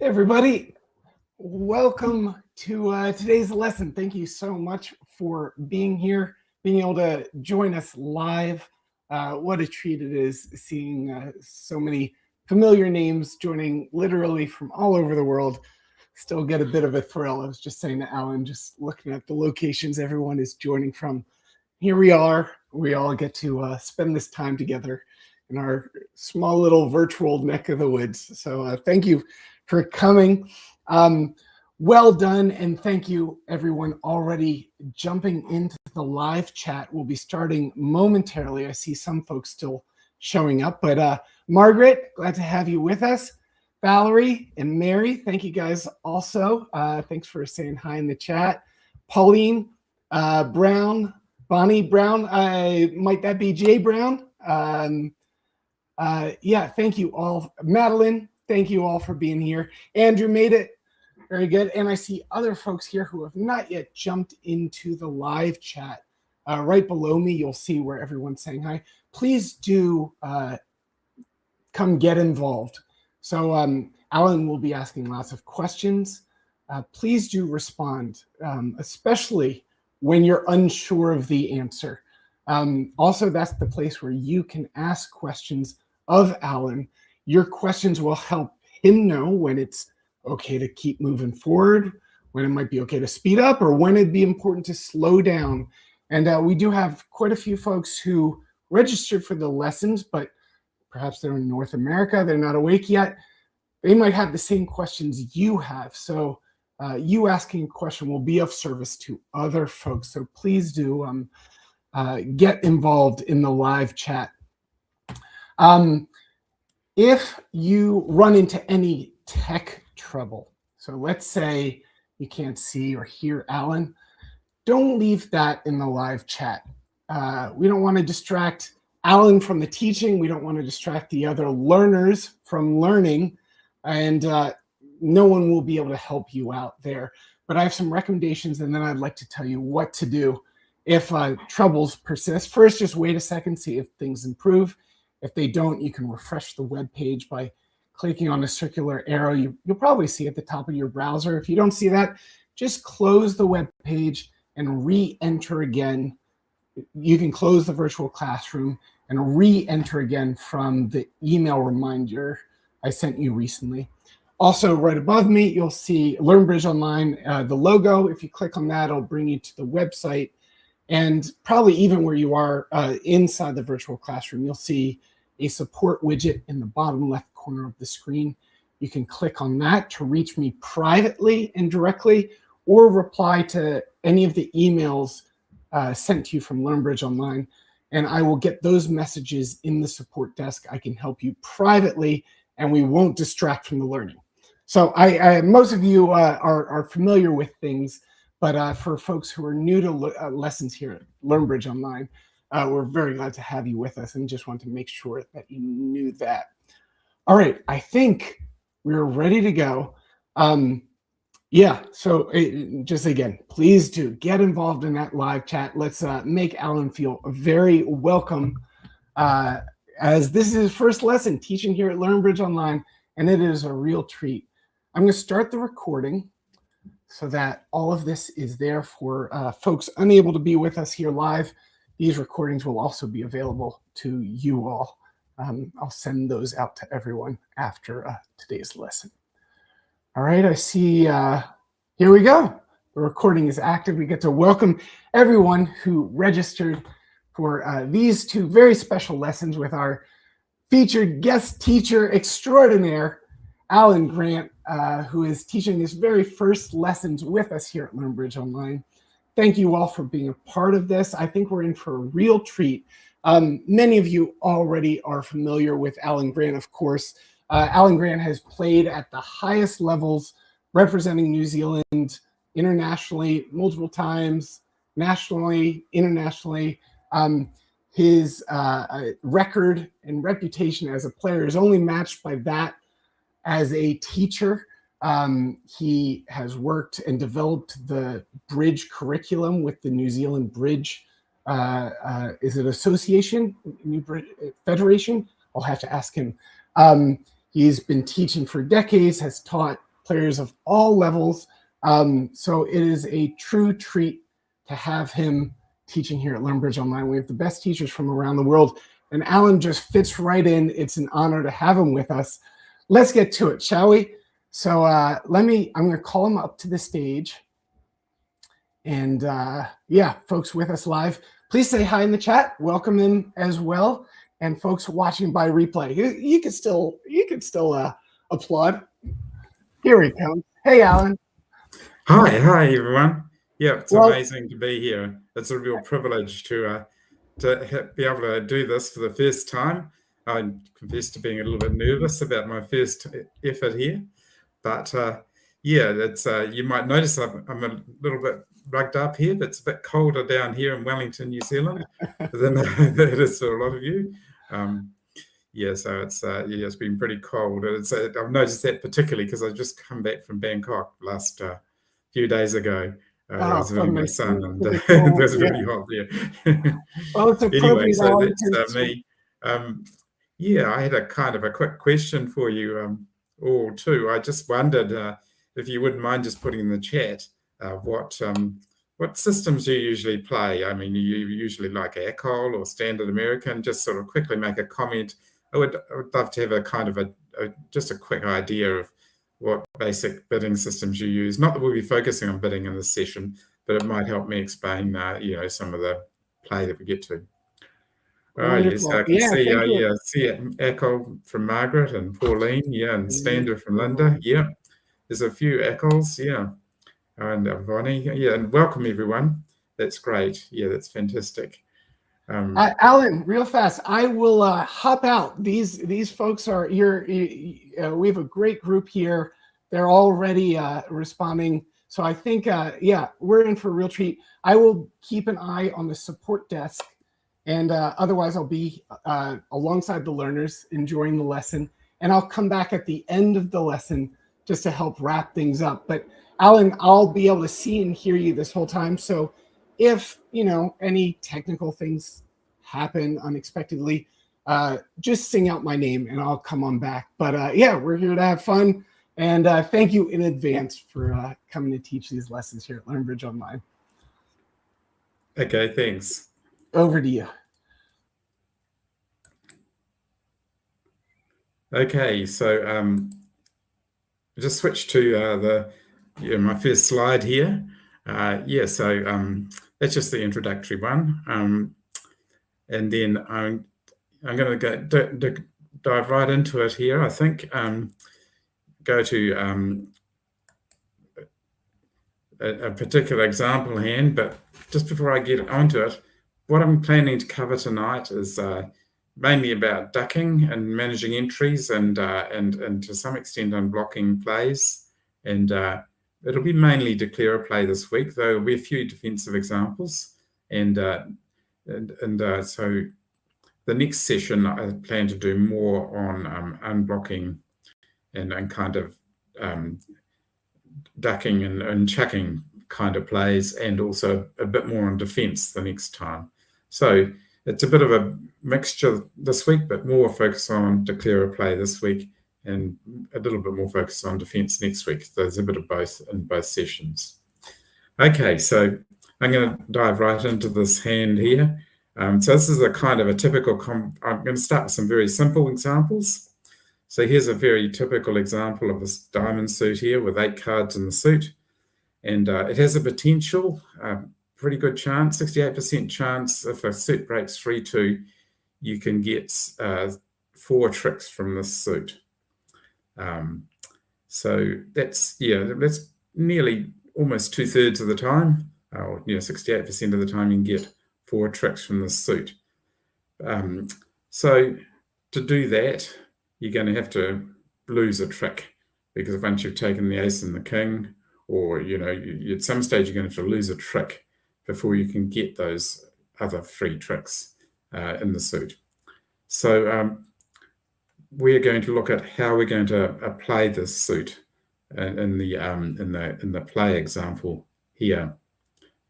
Hey everybody, welcome to today's lesson. Thank you so much for being here, being able to join us live. What a treat it is seeing so many familiar names joining literally from all over the world. Still get a bit of a thrill. I was just saying to Alan, just looking at the locations everyone is joining from. Here we are. We all get to spend this time together in our small little virtual neck of the woods. So thank you for coming. Um, well done, and thank you everyone already jumping into the live chat. We'll be starting momentarily. I see some folks still showing up, but Margaret, glad to have you with us. Valerie and Mary, thank you guys also. Thanks for saying hi in the chat. Pauline, Brown, Bonnie Brown, might that be Jay Brown? Yeah, thank you all. Madeline, thank you all for being here. Andrew made it. Very good. And I see other folks here who have not yet jumped into the live chat. Right below me, you'll see where everyone's saying hi. Please do come get involved. So Alan will be asking lots of questions. Please do respond, especially when you're unsure of the answer. Also, that's the place where you can ask questions of Alan. Your questions will help him know when it's okay to keep moving forward, when it might be okay to speed up, or when it'd be important to slow down. And we do have quite a few folks who registered for the lessons, but perhaps they're in North America, they're not awake yet. They might have the same questions you have. So you asking a question will be of service to other folks. So please do get involved in the live chat. If you run into any tech trouble, so let's say you can't see or hear Alan, don't leave that in the live chat. We don't want to distract Alan from the teaching. We don't want to distract the other learners from learning, and no one will be able to help you out there. But I have some recommendations, and then I'd like to tell you what to do if troubles persist. First, just wait a second, see if things improve. If they don't, you can refresh the web page by clicking on a circular arrow. You'll probably see at the top of your browser. If you don't see that, just close the web page and re-enter again. You can close the virtual classroom and re-enter again from the email reminder I sent you recently. Also, right above me, you'll see LearnBridge Online, the logo. If you click on that, it'll bring you to the website. And probably even where you are inside the virtual classroom, you'll see a support widget in the bottom left corner of the screen. You can click on that to reach me privately and directly, or reply to any of the emails sent to you from LearnBridge Online, and I will get those messages in the support desk. I can help you privately, and we won't distract from the learning. So most of you are familiar with things, but for folks who are new to lessons here at LearnBridge Online, we're very glad to have you with us, and just want to make sure that you knew that. All right, I think we're ready to go. Yeah, so just again, please do get involved in that live chat. Let's make Alan feel very welcome, as this is his first lesson teaching here at LearnBridge Online, and it is a real treat. I'm going to start the recording so that all of this is there for folks unable to be with us here live. These recordings will also be available to you all. I'll send those out to everyone after today's lesson. All right, I see, here we go. The recording is active. We get to welcome everyone who registered for these two very special lessons with our featured guest teacher extraordinaire, Alan Grant, who is teaching his very first lessons with us here at LearnBridge Online. Thank you all for being a part of this. I think we're in for a real treat. Many of you already are familiar with Alan Grant, of course. Alan Grant has played at the highest levels, representing New Zealand internationally multiple times, nationally, internationally. His record and reputation as a player is only matched by that as a teacher. He has worked and developed the Bridge curriculum with the New Zealand Bridge. Is it association? New Bridge Federation? I'll have to ask him. He's been teaching for decades, has taught players of all levels. So it is a true treat to have him teaching here at LearnBridge Online. We have the best teachers from around the world, and Alan just fits right in. It's an honor to have him with us. Let's get to it, shall we? So I'm going to call him up to the stage. And yeah, folks with us live, please say hi in the chat. Welcome them as well. And folks watching by replay, you can still applaud. Here he comes. Hey, Alan. Hi, everyone. Yeah, it's amazing to be here. It's a real privilege to be able to do this for the first time. I confess to being a little bit nervous about my first effort here, but yeah, it's you might notice I'm a little bit rugged up here, but it's a bit colder down here in Wellington, New Zealand, than it is for a lot of you. Yeah, so it's been pretty cold. I've noticed that particularly because I've just come back from Bangkok last few days ago. I was visiting my son, and it was really hot there. Well, it's anyway, so that's me. Yeah, I had a kind of a quick question for you all too. I just wondered if you wouldn't mind just putting in the chat what systems you usually play. I mean, you usually like ACOL or Standard American. Just sort of quickly make a comment. I would love to have a kind of just a quick idea of what basic bidding systems you use. Not that we'll be focusing on bidding in this session, but it might help me explain, some of the play that we get to. Oh, yes, I can see Echo from Margaret and Pauline, and Standard from Linda, There's a few Echoes, and Vonnie, and welcome everyone. That's great. Yeah, that's fantastic. Alan, real fast, I will hop out. These folks are here. We have a great group here. They're already responding. So I think, we're in for a real treat. I will keep an eye on the support desk, and otherwise I'll be alongside the learners enjoying the lesson. And I'll come back at the end of the lesson just to help wrap things up. But Alan, I'll be able to see and hear you this whole time. So if, any technical things happen unexpectedly, just sing out my name and I'll come on back. But we're here to have fun. And thank you in advance for coming to teach these lessons here at LearnBridge Online. Okay, thanks. Over to you. Okay, so just switch to my first slide here. So that's just the introductory one. And then I'm going to dive right into it here. I think go to a particular example hand, but just before I get onto it, what I'm planning to cover tonight is mainly about ducking and managing entries and to some extent unblocking plays. And it'll be mainly declare a play this week, though there'll be a few defensive examples. And so the next session I plan to do more on unblocking and kind of ducking and chucking kind of plays, and also a bit more on defense the next time. So it's a bit of a mixture this week, but more focus on declare a play this week and a little bit more focus on defense next week. There's a bit of both in both sessions. Okay, so I'm going to dive right into this hand here. So this is a kind of a typical, I'm going to start with some very simple examples. So here's a very typical example of this diamond suit here with 8 cards in the suit. And it has a potential, pretty good chance, 68% chance if a suit breaks 3-2, you can get 4 tricks from this suit. So that's nearly almost 2/3 of the time, or 68% of the time you can get 4 tricks from this suit. So to do that, you're going to have to lose a trick, because once you've taken the ace and the king, or at some stage you're going to have to lose a trick before you can get those other 3 tricks in the suit. So we're going to look at how we're going to apply this suit in the play example here.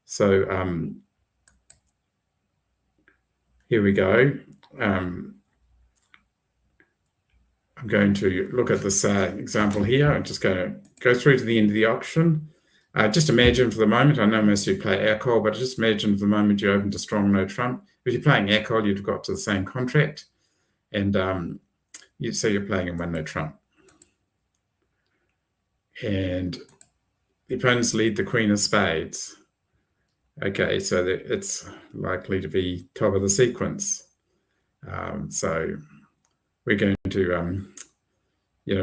So here we go. I'm going to look at this example here. I'm just going to go through to the end of the auction. Just imagine for the moment, I know most of you play ACOL, but just imagine for the moment you open to strong no trump. If you're playing ACOL, you've got to the same contract, and so you're playing in one no trump. And the opponents lead the queen of spades. Okay, so it's likely to be top of the sequence. So we're going to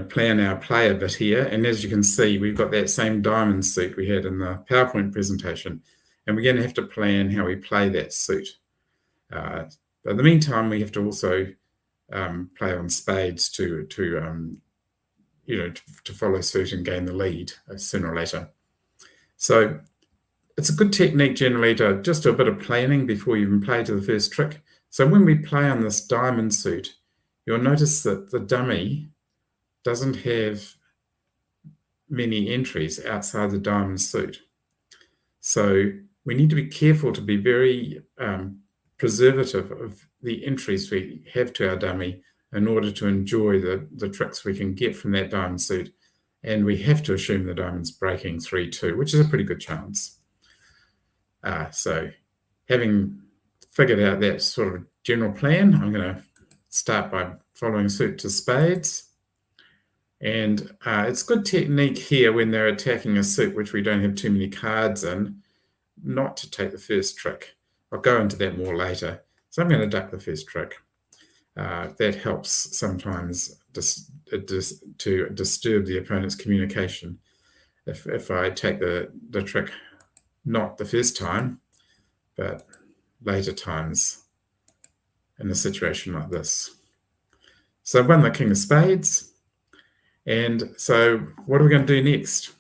plan our play a bit here. And as you can see, we've got that same diamond suit we had in the PowerPoint presentation. And we're going to have to plan how we play that suit. But in the meantime, we have to also play on spades to follow suit and gain the lead sooner or later. So it's a good technique generally to just do a bit of planning before you even play to the first trick. So when we play on this diamond suit, you'll notice that the dummy doesn't have many entries outside the diamond suit. So we need to be careful to be very preservative of the entries we have to our dummy in order to enjoy the tricks we can get from that diamond suit. And we have to assume the diamond's breaking 3-2, which is a pretty good chance. So having figured out that sort of general plan, I'm going to start by following suit to spades. And it's good technique here when they're attacking a suit which we don't have too many cards in, not to take the first trick. I'll go into that more later. So I'm going to duck the first trick. That helps sometimes to disturb the opponent's communication. If I take the trick not the first time, but later times in a situation like this. So I've won the king of spades. And so what are we going to do next?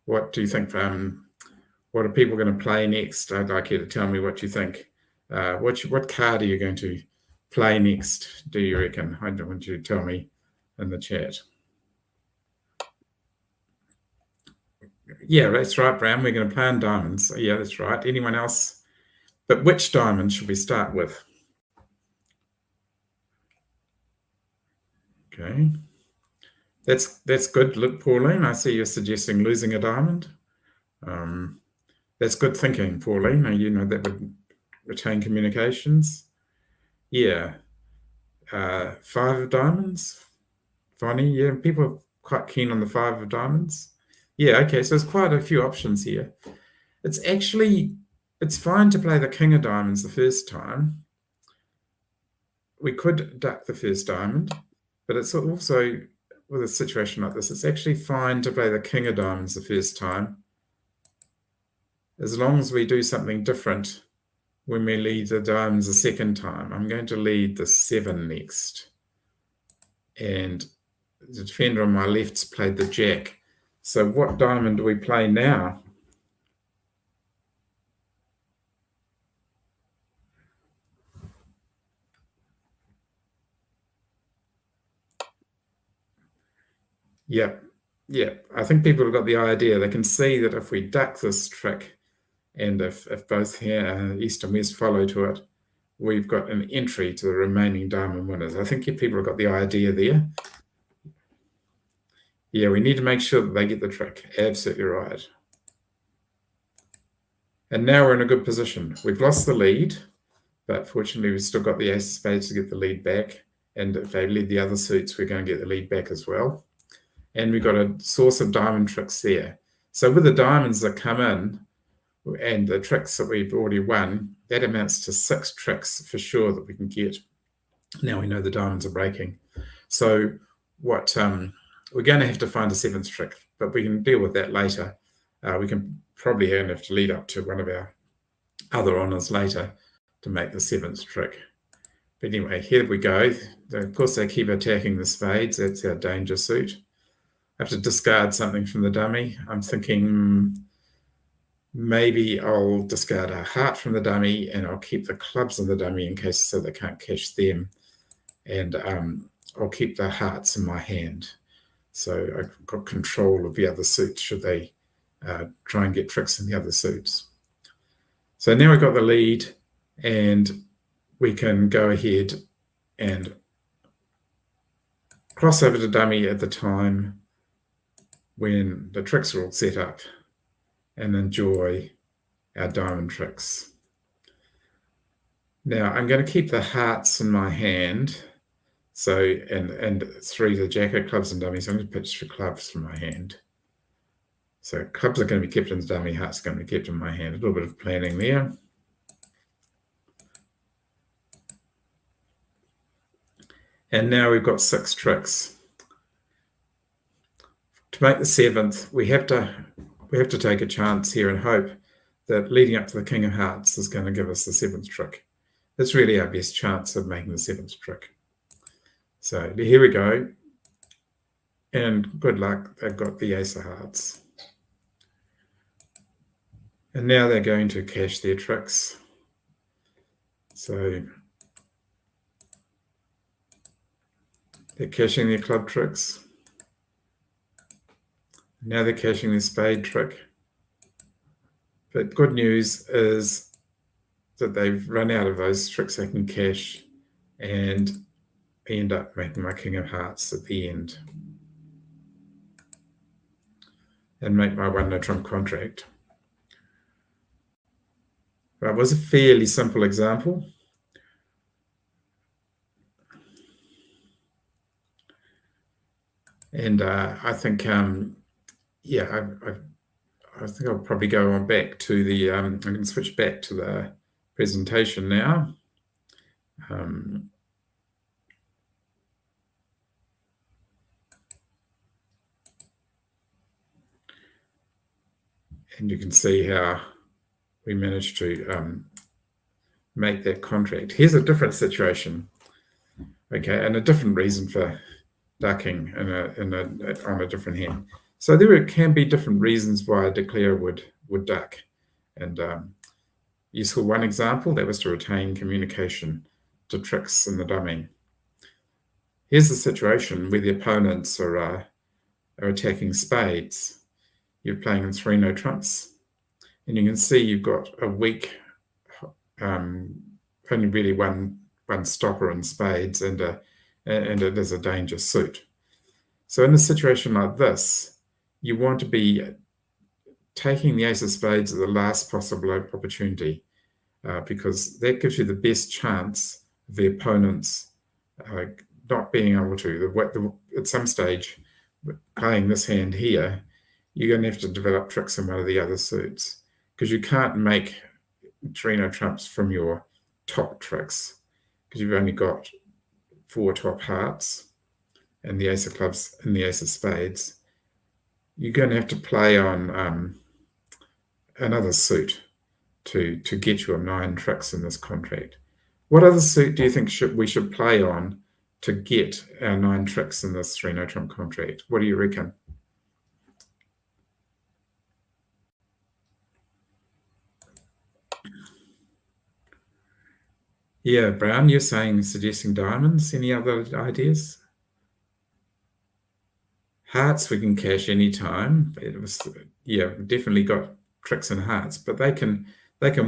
What do you think? What are people going to play next? I'd like you to tell me what you think. What card are you going to play next, do you reckon? I want you to tell me in the chat. Yeah, that's right, Brown. We're going to play on diamonds. Yeah, that's right. Anyone else? But which diamond should we start with? Okay. That's good. Look, Pauline, I see you're suggesting losing a diamond. That's good thinking, Pauline. You know that would retain communications. Yeah. 5 of diamonds. Funny, yeah. People are quite keen on the 5 of diamonds. Yeah, okay, so there's quite a few options here. It's fine to play the king of diamonds the first time. We could duck the first diamond, but it's also, with a situation like this, it's actually fine to play the king of diamonds the first time, as long as we do something different when we lead the diamonds the second time. I'm going to lead the 7 next. And the defender on my left's played the jack. So what diamond do we play now? Yep. I think people have got the idea. They can see that if we duck this trick, and if both here, east and west, follow to it, we've got an entry to the remaining diamond winners. I think people have got the idea there. Yeah, we need to make sure that they get the trick. Absolutely right. And now we're in a good position. We've lost the lead, but fortunately we've still got the ace of spades to get the lead back. And if they lead the other suits, we're going to get the lead back as well. And we've got a source of diamond tricks there. So with the diamonds that come in, and the tricks that we've already won, that amounts to 6 tricks for sure that we can get. Now we know the diamonds are breaking. So what we're going to have to find a 7th trick, but we can deal with that later. We can probably have to lead up to one of our other honors later to make the 7th trick. But anyway, here we go. Of course, they keep attacking the spades. That's our danger suit. I have to discard something from the dummy. I'm thinking maybe I'll discard a heart from the dummy and I'll keep the clubs in the dummy in case so they can't catch them. And I'll keep the hearts in my hand. So I've got control of the other suits should they try and get tricks in the other suits. So now we've got the lead and we can go ahead and cross over to dummy at the time when the tricks are all set up and enjoy our diamond tricks. Now I'm going to keep the hearts in my hand. So, and 3 the jack of clubs and dummies. I'm going to pitch for clubs from my hand. So clubs are going to be kept in the dummy, hearts are going to be kept in my hand. A little bit of planning there. And now we've got 6 tricks. To make the 7th, we have to take a chance here and hope that leading up to the King of Hearts is going to give us the 7th trick. That's really our best chance of making the 7th trick. So here we go. And good luck, they've got the Ace of Hearts. And now they're going to cash their tricks. So they're cashing their club tricks. Now they're cashing their spade trick. But good news is that they've run out of those tricks they can cash and end up making my King of Hearts at the end and make my 1 no trump contract. That was a fairly simple example. And I think, yeah, I think I'll probably go on back to the, I'm going to switch back to the presentation now. And you can see how we managed to make that contract. Here's a different situation, okay, and a different reason for ducking on a different hand. So there can be different reasons why a declarer would duck. And you saw one example, that was to retain communication to tricks in the dummy. Here's the situation where the opponents are attacking spades. You're playing in 3 no trumps, and you can see you've got a weak, only really one stopper in spades, and it is a danger suit. So in a situation like this, you want to be taking the ace of spades at the last possible opportunity, because that gives you the best chance of the opponents not being able to, at some stage, playing this hand here, you're going to have to develop tricks in one of the other suits, because you can't make 3 no trumps from your top tricks, because you've only got 4 top hearts and the ace of clubs and the ace of spades. You're going to have to play on another suit to get your 9 tricks in this contract. What other suit do you think we should play on to get our 9 tricks in this 3 no trump contract? What do you reckon? Yeah, Brown, you're suggesting diamonds. Any other ideas? Hearts we can cash anytime. It was, yeah, definitely got tricks in hearts, but they can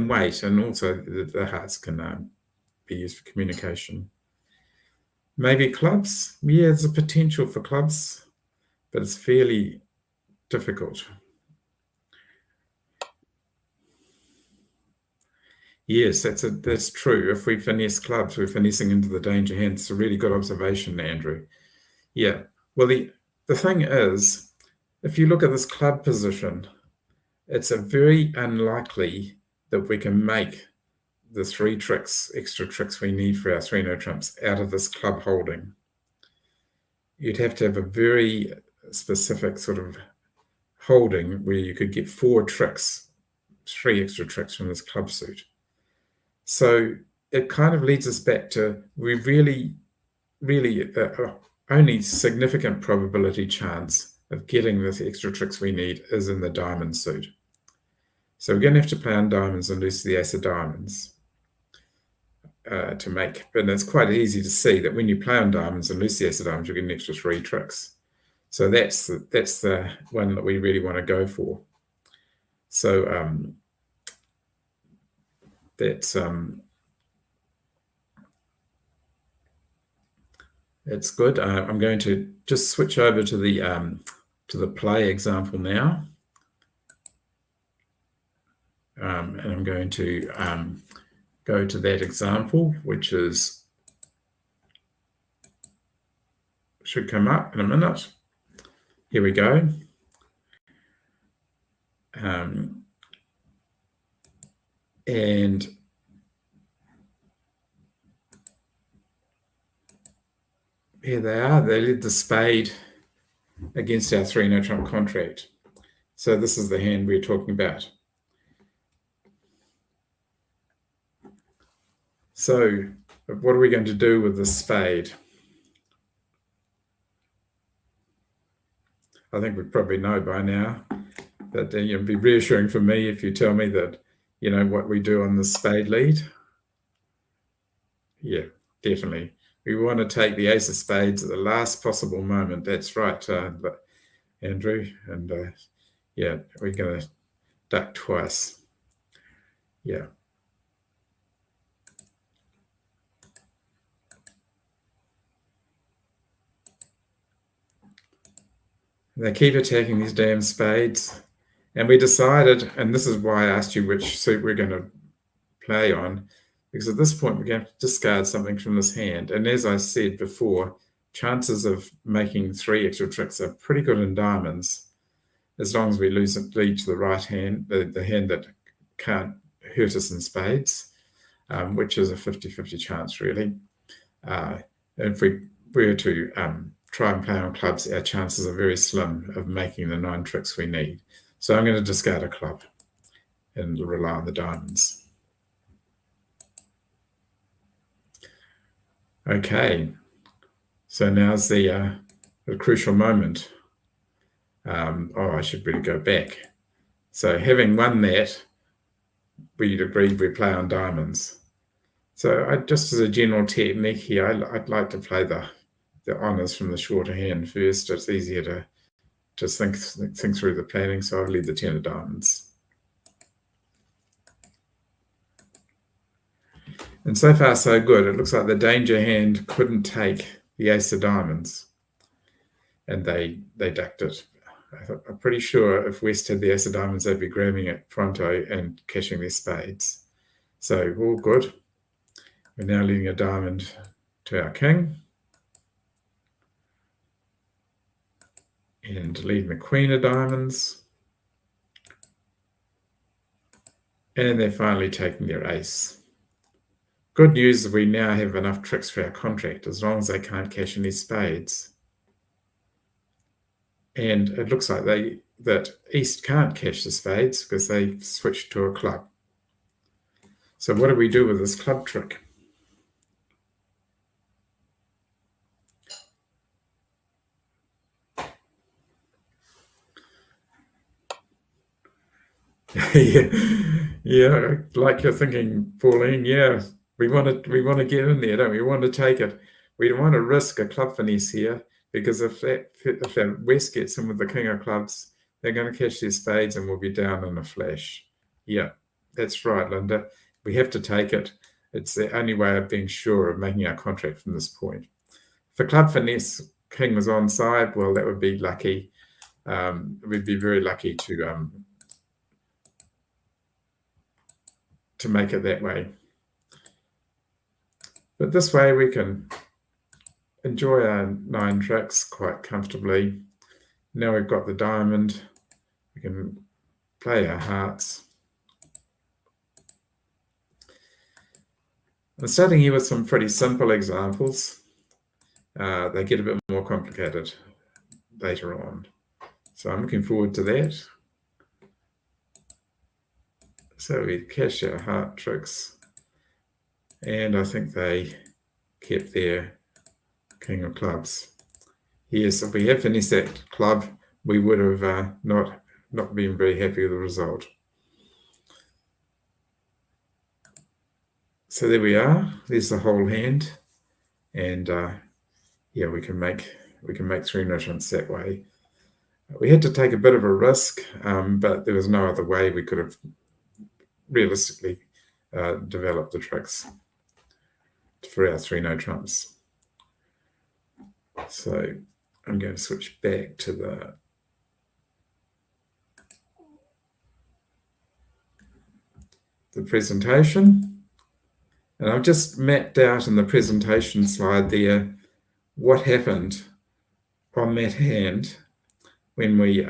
wait, and also the hearts can be used for communication. Maybe clubs. Yeah, there's a potential for clubs, but it's fairly difficult. Yes, that's true. If we finesse clubs, we're finessing into the danger hand. It's a really good observation, Andrew. Yeah. Well, the thing is, if you look at this club position, it's a very unlikely that we can make the 3 tricks, extra tricks we need for our 3 no trumps out of this club holding. You'd have to have a very specific sort of holding where you could get 4 tricks, 3 extra tricks from this club suit. So it kind of leads us back to we really only significant probability chance of getting the extra tricks we need is in the diamond suit. So we're going to have to play on diamonds and lose the ace of diamonds to make. And it's quite easy to see that when you play on diamonds and lose the ace of diamonds, you get an extra 3 tricks. So that's the one that we really want to go for. So that's It's good. I'm going to just switch over to the play example now. And I'm going to go to that example, which should come up in a minute. Here we go. And here they are. They led the spade against our 3-no trump contract. So this is the hand we're talking about. So what are we going to do with the spade? I think we probably know by now that it'd be reassuring for me if you tell me that you know what we do on the spade lead. Yeah, definitely. We want to take the ace of spades at the last possible moment. That's right, Andrew. And yeah, we're going to duck twice. Yeah. They keep attacking these damn spades. And we decided, and this is why I asked you which suit we're going to play on, because at this point we're going to discard something from this hand. And as I said before, chances of making 3 extra tricks are pretty good in diamonds, as long as we lead to the right hand, the hand that can't hurt us in spades, which is a 50-50 chance, really. If we were to try and play on clubs, our chances are very slim of making the 9 tricks we need. So I'm going to discard a club and rely on the diamonds. Okay, so now's the crucial moment. I should really go back. So having won that, we'd agreed we play on diamonds. So just as a general technique here, I'd like to play the honours from the shorter hand first. It's easier to just think through the planning. So I'll lead the 10 of diamonds. And so far, so good. It looks like the danger hand couldn't take the ace of diamonds. And they ducked it. I'm pretty sure if West had the ace of diamonds, they'd be grabbing it pronto and cashing their spades. So all good. We're now leading a diamond to our king. And leading the queen of diamonds. And they're finally taking their ace. Good news is we now have enough tricks for our contract, as long as they can't cash any spades. And it looks like that East can't cash the spades because they switched to a club. So what do we do with this club trick? yeah, like you're thinking, Pauline. Yeah, we want to get in there, don't we? We want to take it. We don't want to risk a club finesse here, because if that West gets in with the king of clubs, they're going to cash their spades and we'll be down in a flash. Yeah, that's right, Linda. We have to take it. It's the only way of being sure of making our contract from this point. For club finesse, king was onside. Well, that would be lucky. We'd be very lucky to make it that way. But this way we can enjoy our 9 tricks quite comfortably. Now we've got the diamond, we can play our hearts. I'm starting here with some pretty simple examples. They get a bit more complicated later on. So I'm looking forward to that. So we cash our heart tricks, and I think they kept their king of clubs. Yes, if we had finished that club, we would have not been very happy with the result. So there we are. There's the whole hand, and yeah, we can make 3 notions that way. We had to take a bit of a risk, but there was no other way we could have realistically developed the tricks for our 3 no trumps. So I'm going to switch back to the presentation. And I've just mapped out in the presentation slide there what happened on that hand when we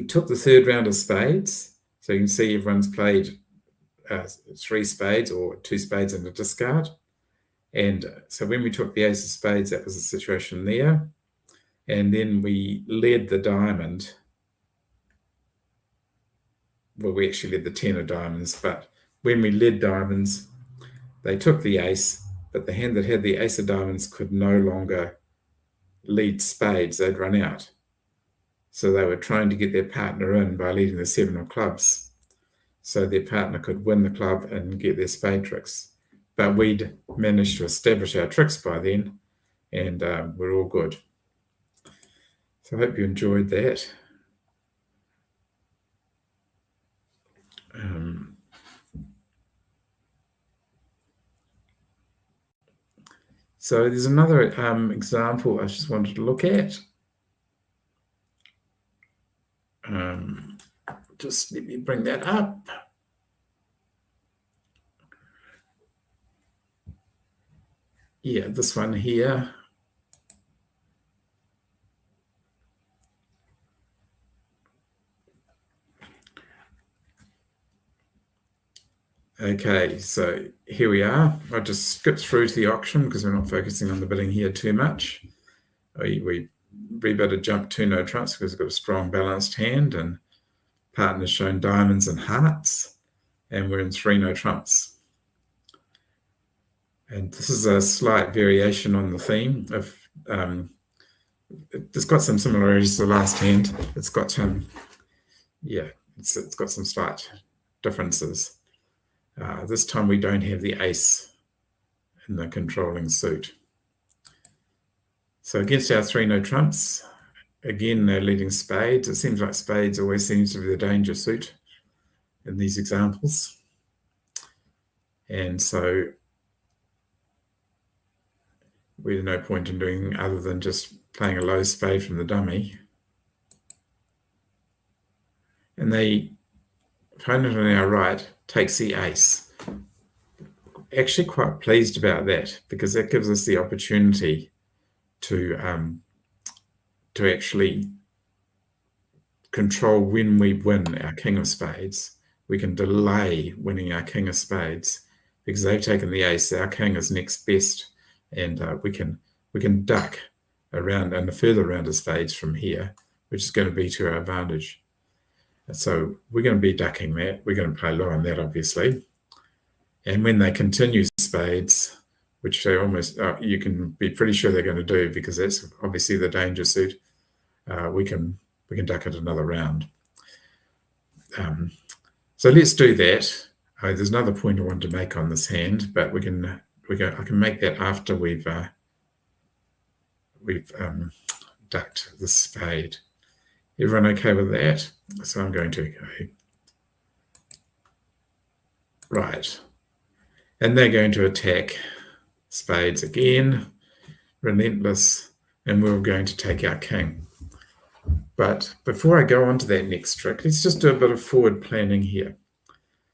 took the third round of spades. So you can see everyone's played 3 spades or 2 spades and a discard. And so when we took the ace of spades, that was the situation there. And then we led the diamond. Well, we actually led the 10 of diamonds, but when we led diamonds, they took the ace, but the hand that had the ace of diamonds could no longer lead spades. They'd run out. So they were trying to get their partner in by leading the 7 of clubs, so their partner could win the club and get their spade tricks. But we'd managed to establish our tricks by then, and we're all good. So I hope you enjoyed that. So there's another example I just wanted to look at. Just let me bring that up. Yeah, this one here. Okay, so here we are. I just skipped through to the auction because we're not focusing on the bidding here too much. We rebid jump 2 no trumps because we've got a strong balanced hand, and partner's shown diamonds and hearts, and we're in 3 no trumps. And this is a slight variation on the theme of it's got some similarities to the last hand. It's got it's got some slight differences. This time we don't have the ace in the controlling suit. So against our 3 no trumps, again they're leading spades. It seems like spades always seems to be the danger suit in these examples. And so we had no point in doing other than just playing a low spade from the dummy. And the opponent on our right takes the ace. Actually quite pleased about that, because that gives us the opportunity to actually control when we win our king of spades. We can delay winning our king of spades because they've taken the ace. Our king is next best, and we can duck around and a further round of spades from here, which is going to be to our advantage. So we're going to be ducking that. We're going to play low on that, obviously. And when they continue spades, which they almost, you can be pretty sure they're going to do, because that's obviously the danger suit, we can duck it another round. So let's do that. There's another point I want to make on this hand, but I can make that after we've ducked the spade. Everyone okay with that? So I'm going to go. Right. And they're going to attack spades again, relentless, and we're going to take our king. But before I go on to that next trick, let's just do a bit of forward planning here.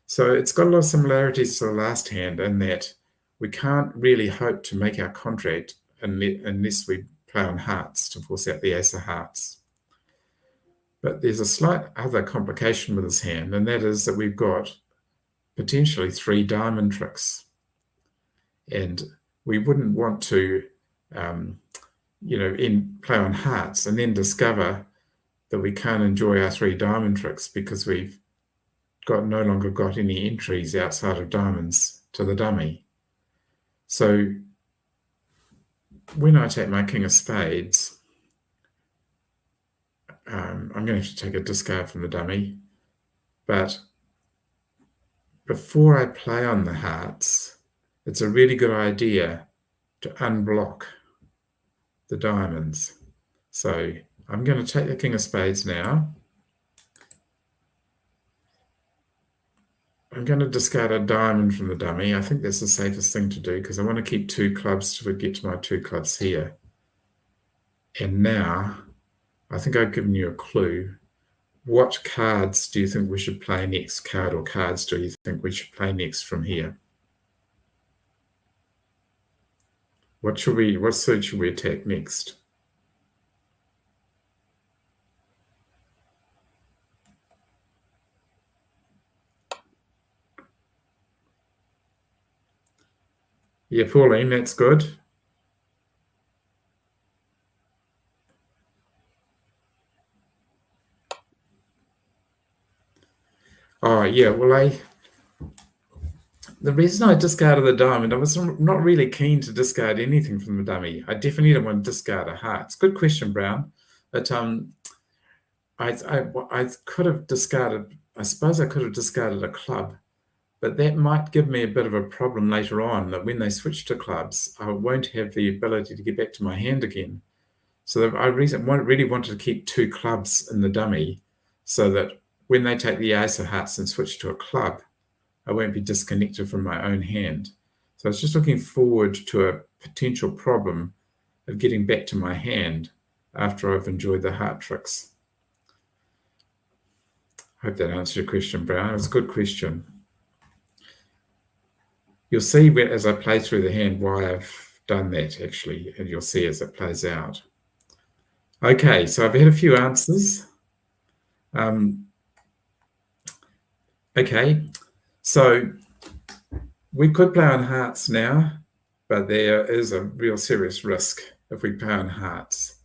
So it's got a lot of similarities to the last hand in that we can't really hope to make our contract unless we play on hearts to force out the ace of hearts. But there's a slight other complication with this hand, and that is that we've got potentially 3 diamond tricks. And we wouldn't want to, play on hearts and then discover that we can't enjoy our 3 diamond tricks because we've no longer got any entries outside of diamonds to the dummy. So when I take my king of spades, I'm going to have to take a discard from the dummy. But before I play on the hearts, it's a really good idea to unblock the diamonds. So I'm going to take the king of spades now. I'm going to discard a diamond from the dummy. I think that's the safest thing to do because I want to keep 2 clubs to get to my 2 clubs here. And now, I think I've given you a clue. What cards do you think we should play next? Card or cards do you think we should play next from here? What suit should we attack next? Yeah, Pauline, that's good. Oh, yeah, well, the reason I discarded the diamond, I was not really keen to discard anything from the dummy. I definitely didn't want to discard a heart. It's a good question, Brown. But I could have discarded, I suppose I could have discarded a club, but that might give me a bit of a problem later on, that when they switch to clubs, I won't have the ability to get back to my hand again. So I really wanted to keep 2 clubs in the dummy so that when they take the ace of hearts and switch to a club, I won't be disconnected from my own hand. So I was just looking forward to a potential problem of getting back to my hand after I've enjoyed the heart tricks. Hope that answers your question, Brown. It was a good question. You'll see as I play through the hand why I've done that, actually, and you'll see as it plays out. Okay, so I've had a few answers. Okay, so we could play on hearts now, but there is a real serious risk if we play on hearts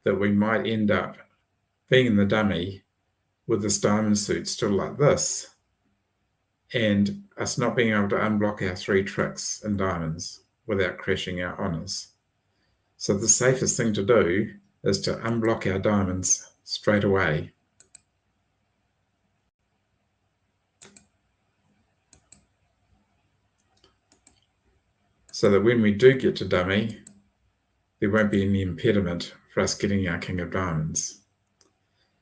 that we might end up being in the dummy with this diamond suit still like this, and us not being able to unblock our 3 tricks in diamonds without crashing our honors. So the safest thing to do is to unblock our diamonds straight away. So that when we do get to dummy, there won't be any impediment for us getting our king of diamonds.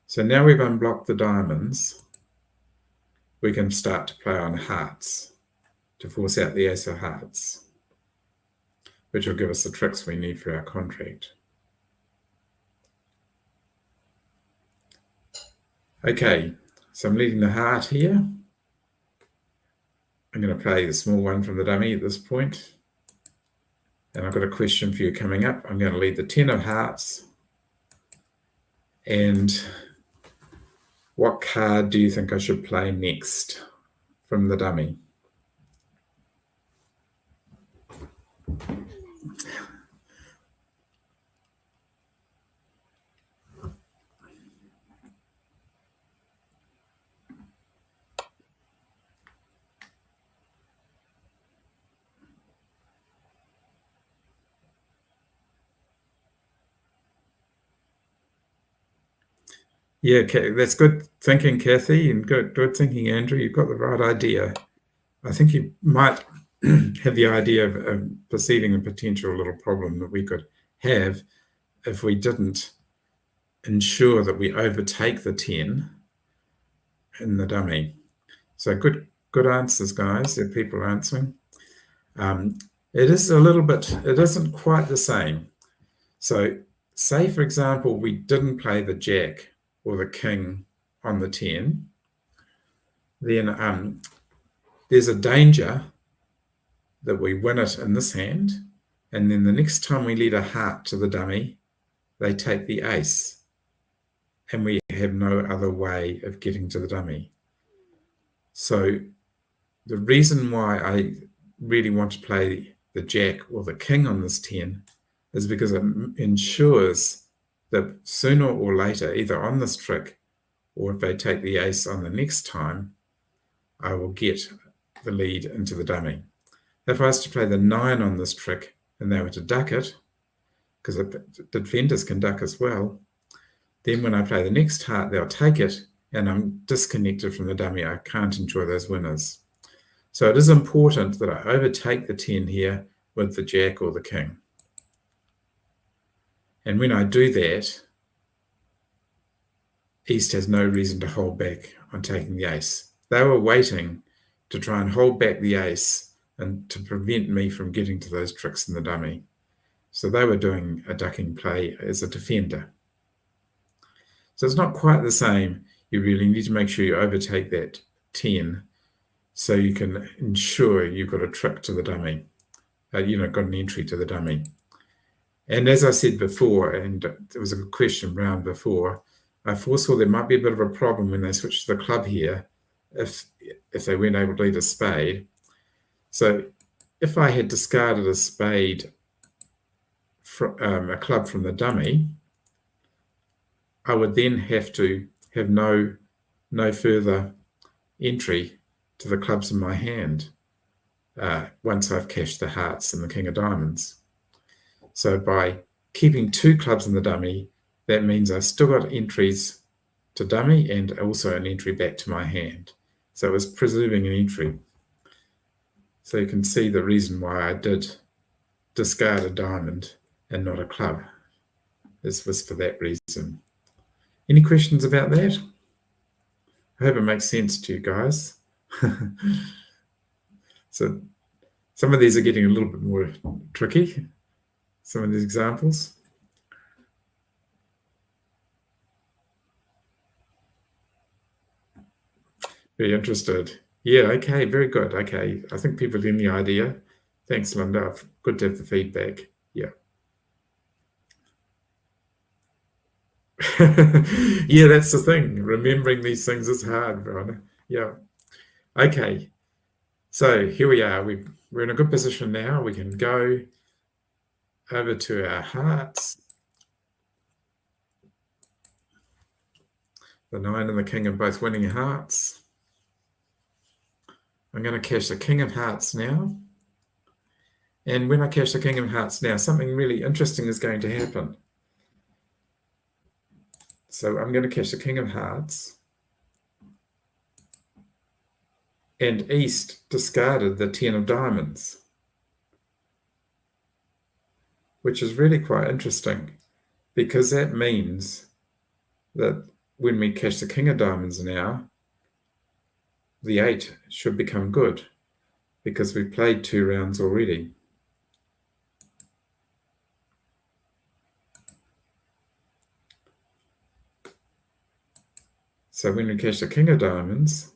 So now we've unblocked the diamonds, we can start to play on hearts to force out the ace of hearts, which will give us the tricks we need for our contract. Okay, so I'm leading the heart here. I'm going to play the small one from the dummy at this point. And I've got a question for you coming up. I'm going to lead the 10 of hearts. And what card do you think I should play next from the dummy? Yeah, that's good thinking, Kathy, and good thinking, Andrew. You've got the right idea. I think you might have the idea of perceiving a potential little problem that we could have if we didn't ensure that we overtake the 10 in the dummy. So good answers, guys. There are people answering. It isn't quite the same. So say, for example, we didn't play the jack or the king on the 10, then there's a danger that we win it in this hand, and then the next time we lead a heart to the dummy, they take the ace, and we have no other way of getting to the dummy. So the reason why I really want to play the jack or the king on this 10 is because it ensures that sooner or later, either on this trick or if they take the ace on the next time, I will get the lead into the dummy. If I was to play the 9 on this trick and they were to duck it, because the defenders can duck as well, then when I play the next heart, they'll take it and I'm disconnected from the dummy. I can't enjoy those winners. So it is important that I overtake the 10 here with the jack or the king. And when I do that, East has no reason to hold back on taking the ace. They were waiting to try and hold back the ace and to prevent me from getting to those tricks in the dummy. So they were doing a ducking play as a defender. So it's not quite the same. You really need to make sure you overtake that 10 so you can ensure you've got a trick to the dummy, got an entry to the dummy. And as I said before, and there was a good question round before, I foresaw there might be a bit of a problem when they switched to the club here if they weren't able to lead a spade. So if I had discarded a spade, a club from the dummy, I would then have to have no further entry to the clubs in my hand once I've cashed the hearts and the king of diamonds. So by keeping 2 clubs in the dummy, that means I've still got entries to dummy and also an entry back to my hand. So it was preserving an entry. So you can see the reason why I did discard a diamond and not a club. This was for that reason. Any questions about that? I hope it makes sense to you guys. So some of these are getting a little bit more tricky, some of these examples. Very interested. Yeah, okay, very good. Okay, I think people are getting the idea. Thanks, Linda. Good to have the feedback. Yeah. Yeah, that's the thing. Remembering these things is hard, Verona. Yeah. Okay. So here we are. We're in a good position now. We can go over to our hearts. The 9 and the king are both winning hearts. I'm going to cash the king of hearts now. And when I cash the king of hearts now, something really interesting is going to happen. So I'm going to cash the king of hearts. And East discarded the 10 of diamonds, which is really quite interesting because that means that when we cash the king of diamonds now, the 8 should become good because we've played 2 rounds already. So when we cash the king of diamonds,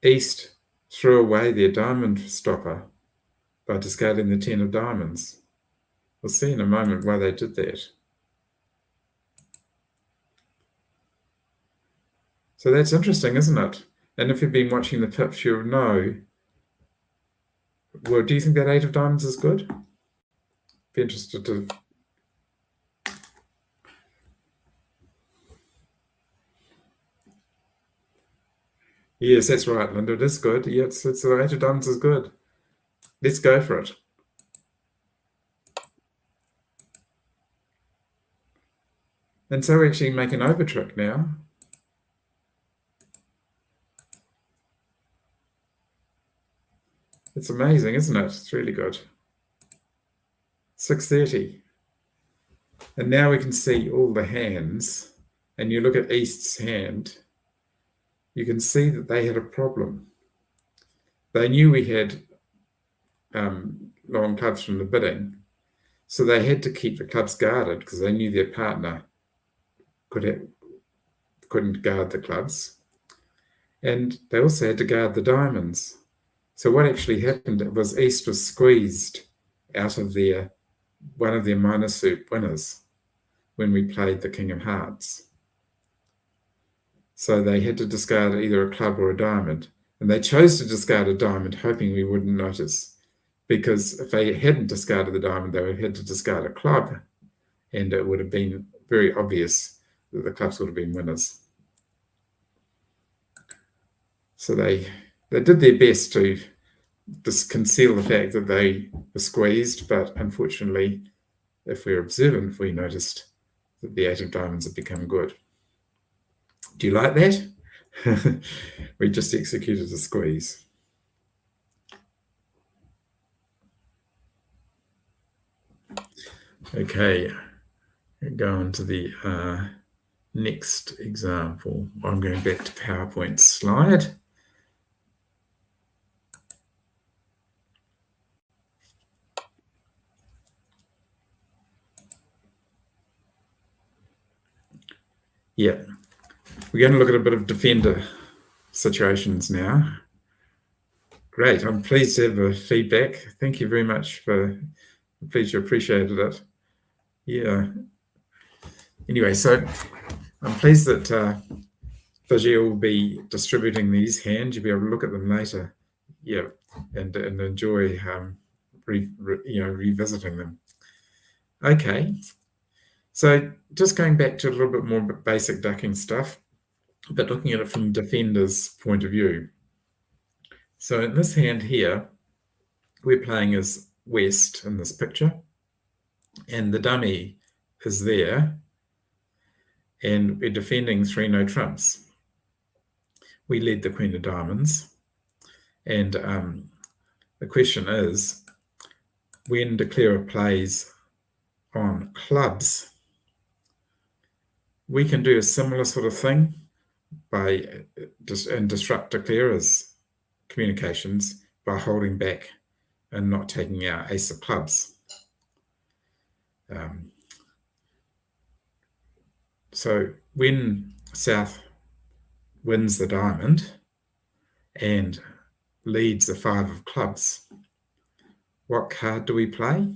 East threw away their diamond stopper by discarding the 10 of diamonds. We'll see in a moment why they did that. So that's interesting, isn't it? And if you've been watching the pips, you'll know. Well, do you think that 8 of diamonds is good? Be interested to. Yes, that's right, Linda. It is good. Yes, it's the 8 of diamonds is good. Let's go for it. And so we actually make an over trick now. It's amazing, isn't it? It's really good. 630. And now we can see all the hands. And you look at East's hand, you can see that they had a problem. They knew we had long clubs from the bidding, so they had to keep the clubs guarded because they knew their partner couldn't guard the clubs. And they also had to guard the diamonds. So what actually happened was East was squeezed out of one of their minor soup winners when we played the king of hearts. So they had to discard either a club or a diamond. And they chose to discard a diamond, hoping we wouldn't notice. Because if they hadn't discarded the diamond, they would have had to discard a club. And it would have been very obvious that the clubs would have been winners. So they did their best to just conceal the fact that they were squeezed. But unfortunately, if we're observant, we noticed that the 8 of diamonds had become good. Do you like that? We just executed a squeeze. Okay, go on to the next example. I'm going back to PowerPoint slide. Yeah, we're going to look at a bit of defender situations now. Great, I'm pleased to have the feedback. Thank you very much for, pleased you appreciated it. Yeah. Anyway, so I'm pleased that Vijay will be distributing these hands. You'll be able to look at them later, yeah, and enjoy revisiting them. Okay, so just going back to a little bit more basic ducking stuff, but looking at it from defender's point of view. So in this hand here, we're playing as West in this picture, and the dummy is there, and we're defending 3 no trumps. We lead the Queen of Diamonds, and the question is, when declarer plays on clubs, we can do a similar sort of thing by disrupt declarer's communications by holding back and not taking our ace of clubs. So when South wins the diamond and leads the 5 of clubs, what card do we play?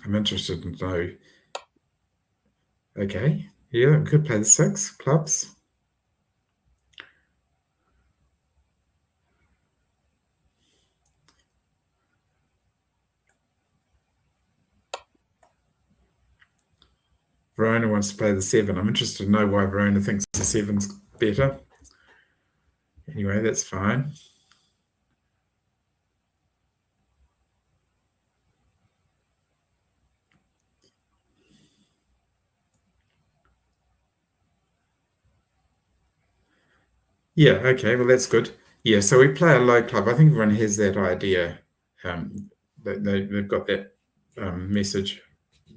I'm interested to know. Okay, yeah, we could play the 6 clubs. Verona wants to play the 7. I'm interested to know why Verona thinks the 7's better. Anyway, that's fine. Yeah, okay, well, that's good. Yeah, so we play a low club. I think everyone has that idea. They've got that message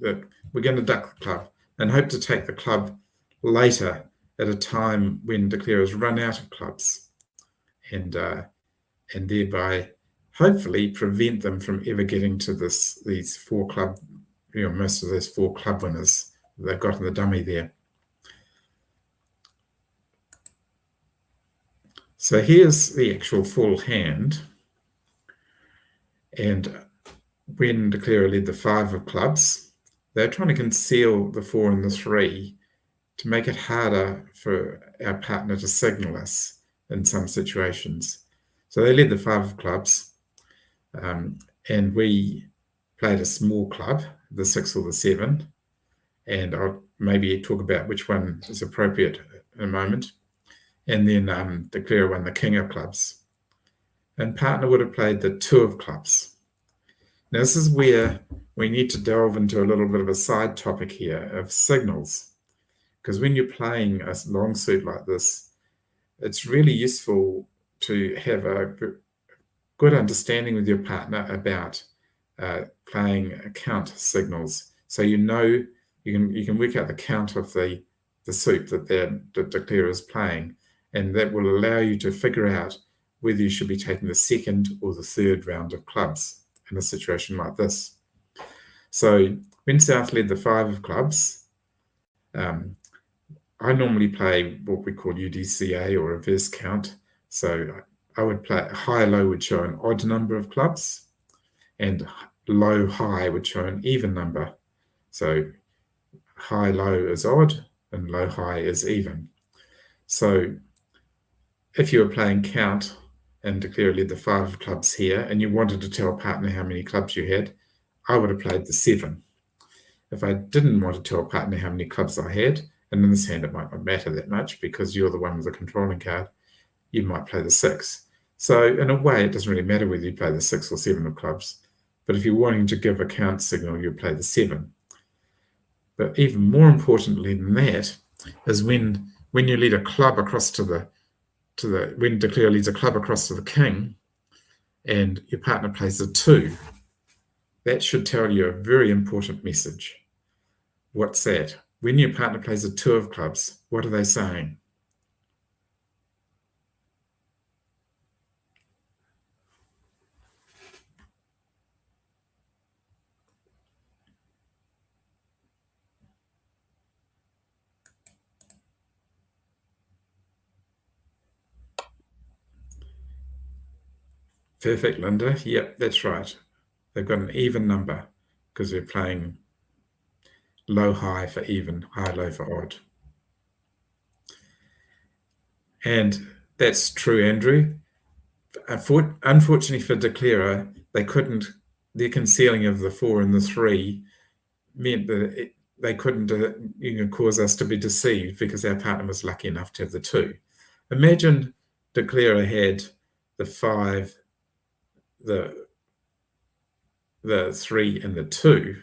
that we're going to duck the club and hope to take the club later at a time when declarers run out of clubs, and thereby hopefully prevent them from ever getting to these 4 club, most of those 4 club winners they've got in the dummy there. So here's the actual full hand, and when declarer led the 5 of clubs, they're trying to conceal the 4 and the 3 to make it harder for our partner to signal us in some situations. So they led the 5 of clubs, and we played a small club, the 6 or the 7, and I'll maybe talk about which one is appropriate in a moment. And then declarer won the king of clubs, and partner would have played the 2 of clubs. Now this is where we need to delve into a little bit of a side topic here of signals, because when you're playing a long suit like this, it's really useful to have a good understanding with your partner about playing count signals, so you can work out the count of the suit that the declarer is playing, and that will allow you to figure out whether you should be taking the 2nd or the 3rd round of clubs in a situation like this. So when South led the 5 of clubs, I normally play what we call UDCA, or reverse count. So I would play high-low would show an odd number of clubs, and low-high would show an even number. So high-low is odd and low-high is even. So if you were playing count and declarer led the 5 of clubs here, and you wanted to tell partner how many clubs you had, I would have played the 7. If I didn't want to tell partner how many clubs I had, and in this hand it might not matter that much because you're the one with the controlling card, you might play the 6. So in a way, it doesn't really matter whether you play the 6 or 7 of clubs, but if you're wanting to give a count signal, you play the 7. But even more importantly than that is when you lead a club across when declarer leads a club across to the king, and your partner plays the 2, that should tell you a very important message. What's that? When your partner plays a 2 of clubs, what are they saying? Perfect, Linda. Yep, that's right. They've got an even number because we're playing low-high for even, high-low for odd. And that's true, Andrew. Unfortunately for declarer, they couldn't, their concealing of the 4 and the 3 meant that they couldn't cause us to be deceived because our partner was lucky enough to have the 2. Imagine declarer had the 5, the 3 and the 2,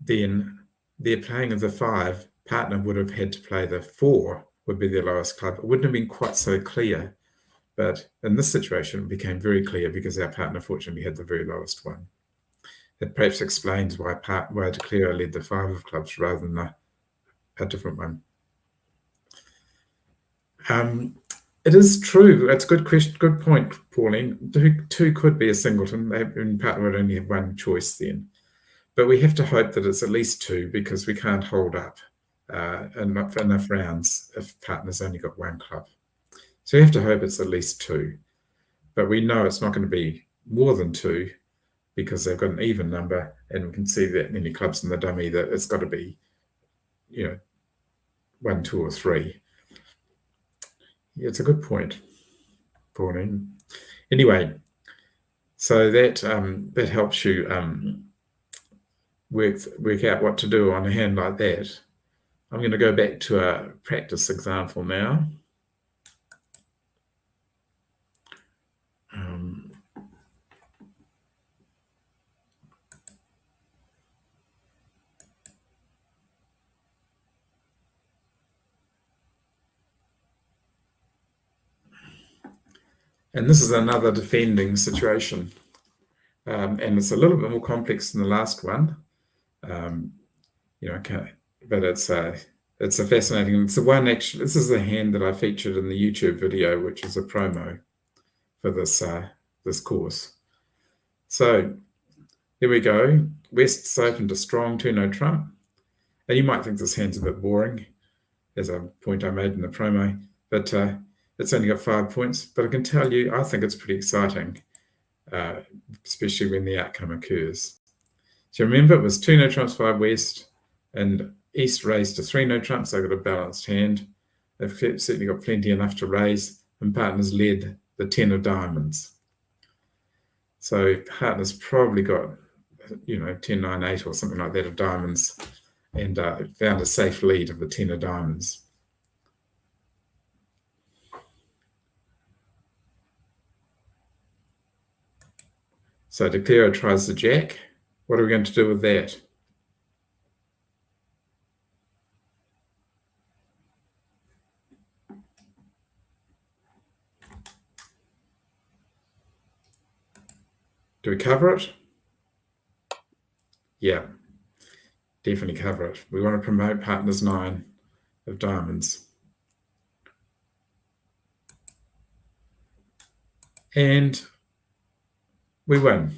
then their playing of the 5, partner would have had to play the 4, would be their lowest club. It wouldn't have been quite so clear, but in this situation it became very clear because our partner fortunately had the very lowest one. It perhaps explains why declarer led the 5 of clubs rather than a different one. It is true. It's a good question, good point, Pauline. 2 could be a singleton, and partner would only have one choice then. But we have to hope that it's at least 2 because we can't hold up enough rounds if partner's only got 1 club. So we have to hope it's at least 2. But we know it's not going to be more than 2 because they've got an even number, and we can see that many clubs in the dummy that it's got to be, 1, 2, or 3. Yeah, it's a good point, Pauline. Anyway, so that helps you work out what to do on a hand like that. I'm going to go back to a practice example now. And this is another defending situation. And it's a little bit more complex than the last one. But it's a fascinating, it's the one actually, this is the hand that I featured in the YouTube video, which is a promo for this course. So here we go. West's open to strong, 2 no trump. And you might think this hand's a bit boring, as a point I made in the promo, but it's only got 5 points. But I can tell you, I think it's pretty exciting, especially when the outcome occurs. So remember, it was 2 no trumps, 5 West, and East raised to 3 no trumps. They've got a balanced hand. They've certainly got plenty enough to raise, and partners led the 10 of diamonds. So partners probably got, 10, 9, 8 or something like that of diamonds, and found a safe lead of the 10 of diamonds. So declarer tries the jack. What are we going to do with that? Do we cover it? Yeah, definitely cover it. We want to promote partner's 9 of diamonds. And we win.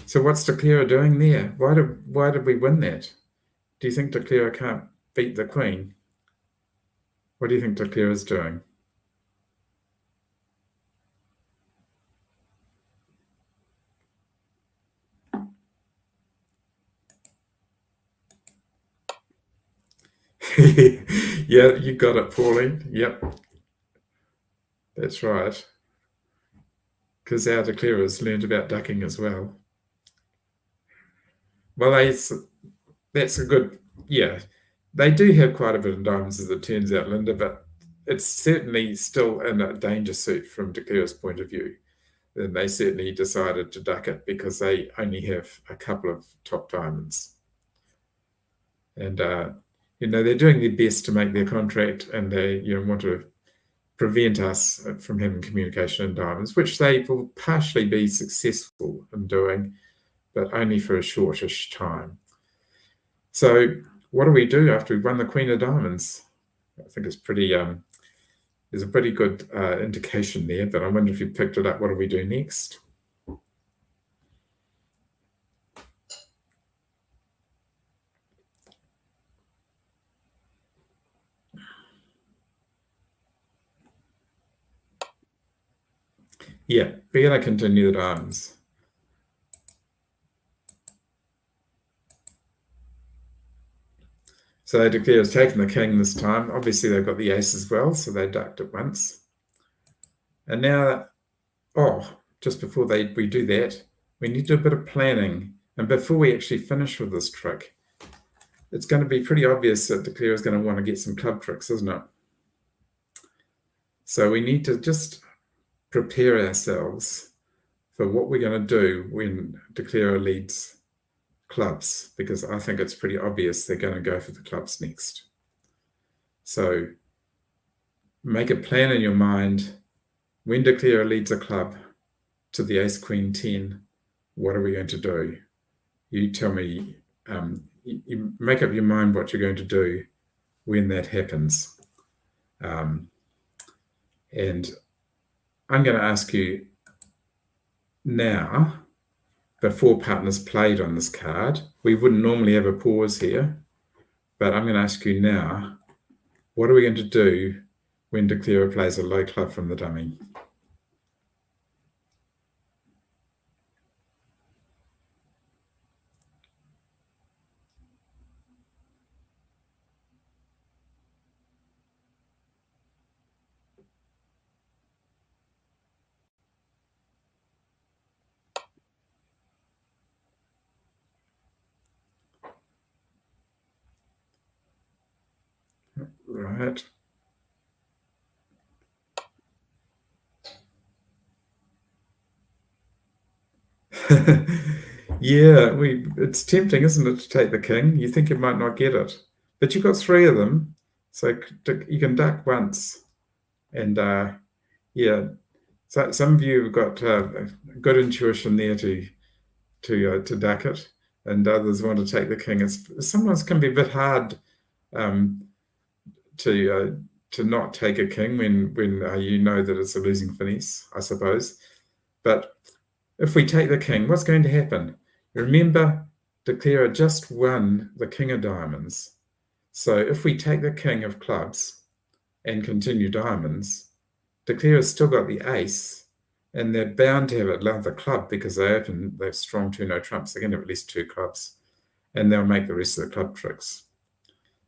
So what's declarer doing there? Why did we win that? Do you think declarer can't beat the queen? What do you think declarer is doing? Yeah, you got it, Pauline. Yep, that's right. Because our declarers learned about ducking as well. Well, that's a good, yeah. They do have quite a bit of diamonds, as it turns out, Linda, but it's certainly still in a danger suit from declarer's point of view. And they certainly decided to duck it because they only have a couple of top diamonds. And, they're doing their best to make their contract, and they want to prevent us from having communication in diamonds, which they will partially be successful in doing, but only for a shortish time. So what do we do after we've won the Queen of Diamonds? I think it's pretty, there's a pretty good indication there, but I wonder if you picked it up. What do we do next? Yeah, we're going to continue the diamonds. So Declare has taken the king this time. Obviously, they've got the ace as well, so they ducked it once. And now, just before we do that, we need to do a bit of planning. And before we actually finish with this trick, it's going to be pretty obvious that Declare is going to want to get some club tricks, isn't it? So we need to just prepare ourselves for what we're going to do when Declare leads clubs, because I think it's pretty obvious they're going to go for the clubs next. So make a plan in your mind. When Declare leads a club to the ace, queen, 10, what are we going to do? You tell me, you make up your mind what you're going to do when that happens. And I'm going to ask you now, before partners played on this card, we wouldn't normally have a pause here, but I'm going to ask you now, what are we going to do when Declare plays a low club from the dummy? Right. Yeah, it's tempting, isn't it, to take the king? You think you might not get it, but you've got 3 of them, so you can duck once. And yeah, so some of you have got good intuition there to duck it, and others want to take the king. It's sometimes can be a bit hard to not take a king when you know that it's a losing finesse, I suppose. But if we take the king, what's going to happen? Remember, Declare just won the king of diamonds. So if we take the king of clubs and continue diamonds, Declare has still got the ace, and they're bound to have another club because they've strong 2 no trumps. They're going to have at least 2 clubs, and they'll make the rest of the club tricks.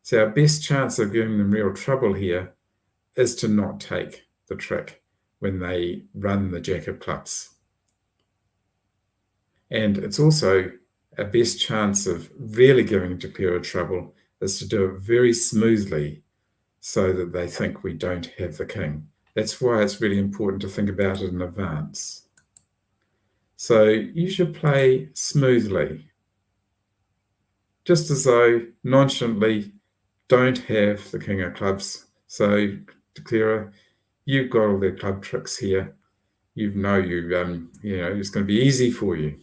So our best chance of giving them real trouble here is to not take the trick when they run the jack of clubs. And it's also our best chance of really giving Declare trouble is to do it very smoothly so that they think we don't have the king. That's why it's really important to think about it in advance. So you should play smoothly, just as though nonchalantly don't have the king of clubs. So Declare, you've got all the club tricks here. You know it's going to be easy for you.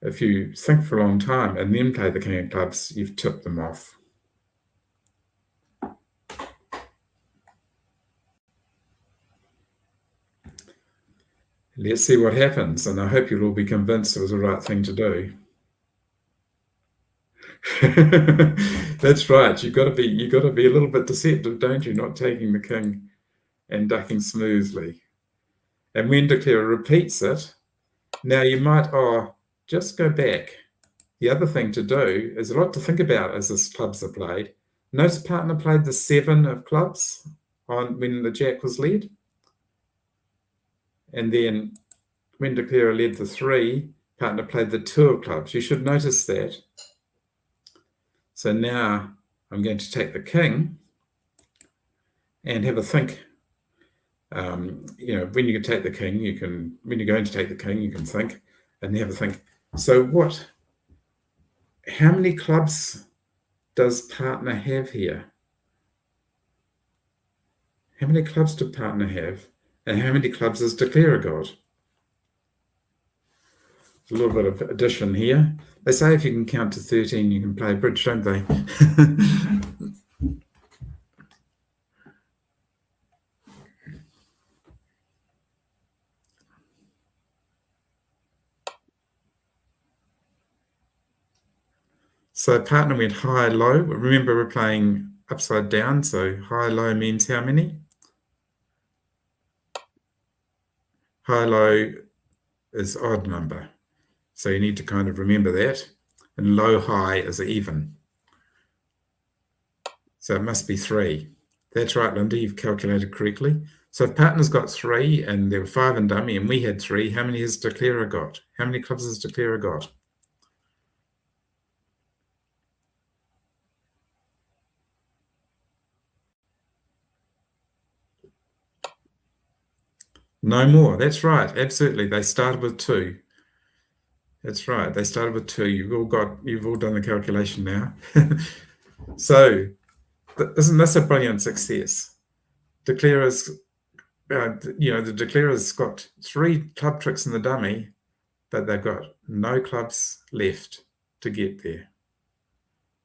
If you think for a long time and then play the king of clubs, you've tipped them off. Let's see what happens, and I hope you'll all be convinced it was the right thing to do. That's right. You've got to be a little bit deceptive, don't you? Not taking the king and ducking smoothly. And when Declare repeats it, now you might just go back. The other thing to do is a lot to think about as the clubs are played. Notice partner played the 7 of clubs when the jack was led. And then when Declare led the 3, partner played the 2 of clubs. You should notice that. So now I'm going to take the king and have a think. When you take the king, when you're going to take the king, you can think and have a think. So how many clubs does partner have here? How many clubs do partner have? And how many clubs has Declare got? A little bit of addition here. They say if you can count to 13, you can play bridge, don't they? So partner went high, low. Remember, we're playing upside down, so high, low means how many? high-low is odd number. So you need to kind of remember that. And low-high is even. So it must be 3. That's right, Linda, you've calculated correctly. So if partner's got 3 and there were 5 in dummy and we had 3, how many has declarer got? How many clubs has declarer got? No more. That's right. Absolutely. They started with 2. That's right. They started with 2. You've all done the calculation now. So isn't this a brilliant success? Declarers, the declarer's got 3 club tricks in the dummy, but they've got no clubs left to get there.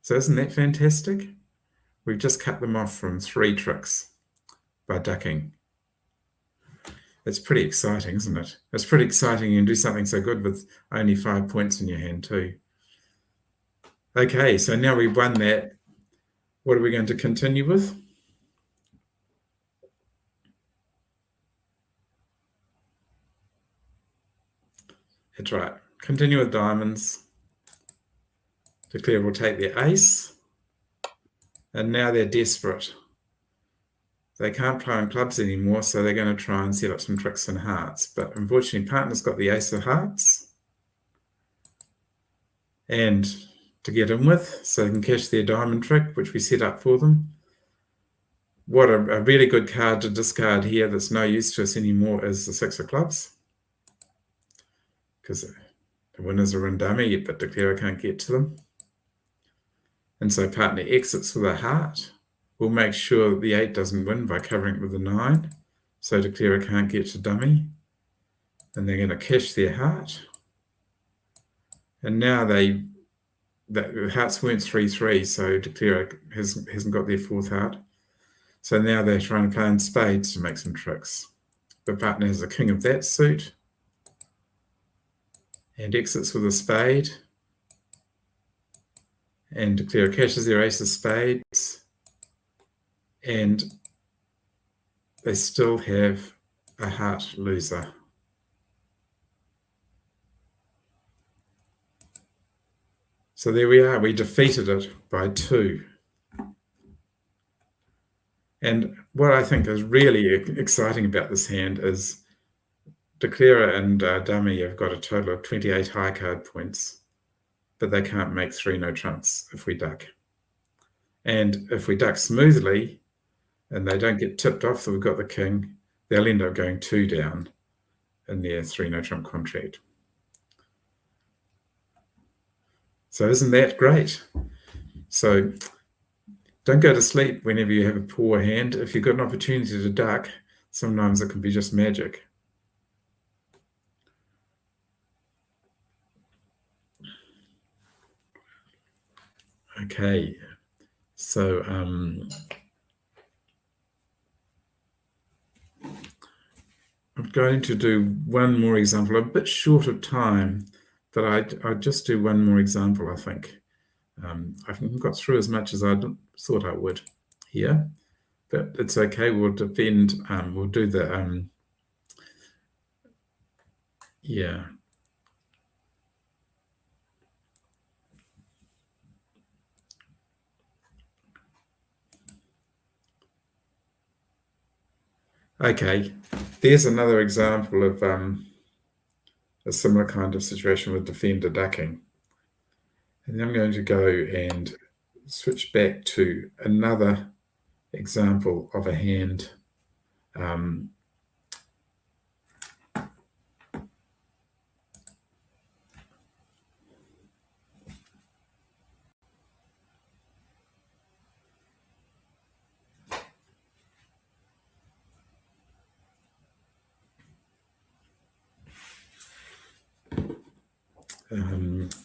So isn't that fantastic? We've just cut them off from 3 tricks by ducking. It's pretty exciting, isn't it? It's pretty exciting. You can do something so good with only 5 points in your hand too. Okay, so now we've won that. What are we going to continue with? That's right. Continue with diamonds. Declare will take their ace. And now they're desperate. They can't play on clubs anymore, so they're going to try and set up some tricks in hearts. But unfortunately, partner's got the ace of hearts. And to get in with, so they can cash their diamond trick, which we set up for them. What a really good card to discard here that's no use to us anymore is the 6 of clubs. Because the winners are in dummy, but declarer can't get to them. And so partner exits with a heart. We'll make sure that the 8 doesn't win by covering it with a 9. So declarer can't get to dummy. And they're going to cash their heart. And now the hearts weren't 3-3, so declarer hasn't got their 4th heart. So now they're trying to play in spades to make some tricks. The partner has the king of that suit. And exits with a spade. And declarer cashes their ace of spades. And they still have a heart loser. So there we are, we defeated it by 2. And what I think is really exciting about this hand is declarer and dummy have got a total of 28 high card points, but they can't make 3 no trumps if we duck. And if we duck smoothly, and they don't get tipped off that we've got the king, they'll end up going 2 down in their 3 no trump contract. So isn't that great? So don't go to sleep whenever you have a poor hand. If you've got an opportunity to duck, sometimes it can be just magic. Okay, so I'm going to do one more example, a bit short of time, but I'd just do one more example, I think. I've got through as much as I thought I would here, but it's okay. We'll defend, we'll do the, yeah. Okay, there's another example of a similar kind of situation with defender ducking. And I'm going to go and switch back to another example of a hand.